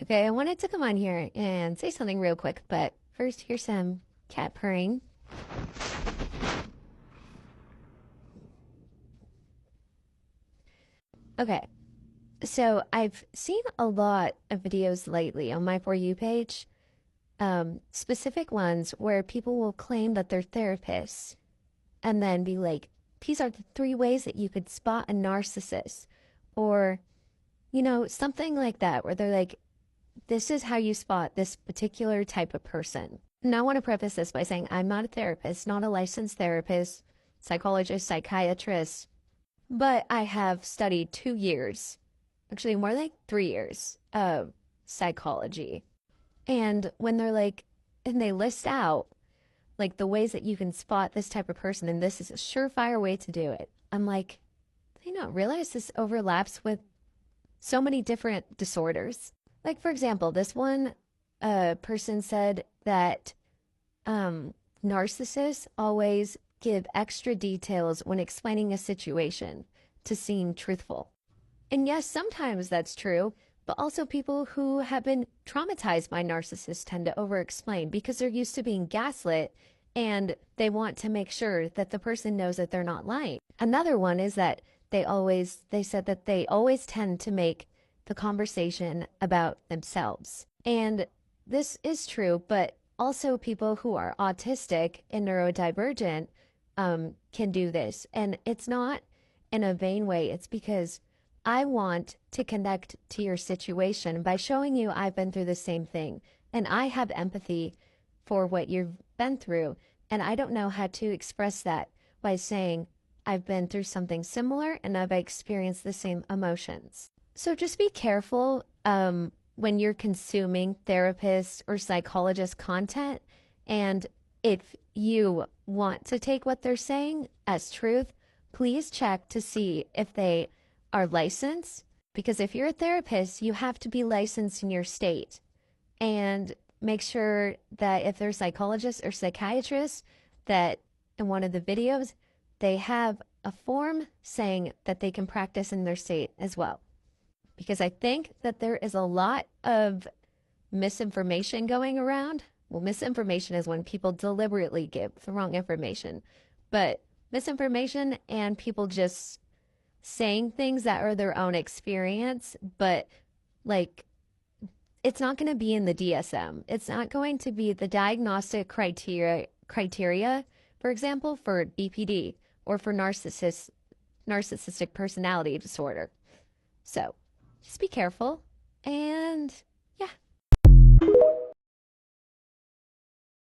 Okay, I wanted to come on here and say something real quick, but first, here's some cat purring. Okay, so I've seen a lot of videos lately on my For You page, specific ones where people will claim that they're therapists and then be like, these are the three ways that you could spot a narcissist, or, something like that, where they're like, this is how you spot this particular type of person. And I want to preface this by saying I'm not a therapist, not a licensed therapist, psychologist, psychiatrist, but I have studied 2 years, actually more like 3 years of psychology. And when they're like, and they list out like the ways that you can spot this type of person, and this is a surefire way to do it, I'm like, do you not realize this overlaps with so many different disorders? Like, for example, this one person said that narcissists always give extra details when explaining a situation to seem truthful. And yes, sometimes that's true, but also people who have been traumatized by narcissists tend to over explain because they're used to being gaslit and they want to make sure that the person knows that they're not lying. Another one is that they said that they always tend to make the conversation about themselves. And this is true, but also people who are autistic and neurodivergent can do this. And it's not in a vain way. It's because I want to connect to your situation by showing you I've been through the same thing and I have empathy for what you've been through. And I don't know how to express that by saying I've been through something similar and I've experienced the same emotions. So just be careful when you're consuming therapist or psychologist content. And if you want to take what they're saying as truth, please check to see if they are licensed. Because if you're a therapist, you have to be licensed in your state. And make sure that if they're psychologists or psychiatrists, that in one of the videos, they have a form saying that they can practice in their state as well. Because I think that there is a lot of misinformation going around. Well, misinformation is when people deliberately give the wrong information, but misinformation and people just saying things that are their own experience, but like it's not going to be in the DSM. It's not going to be the diagnostic criteria, for example, for BPD or for narcissistic personality disorder. So just be careful and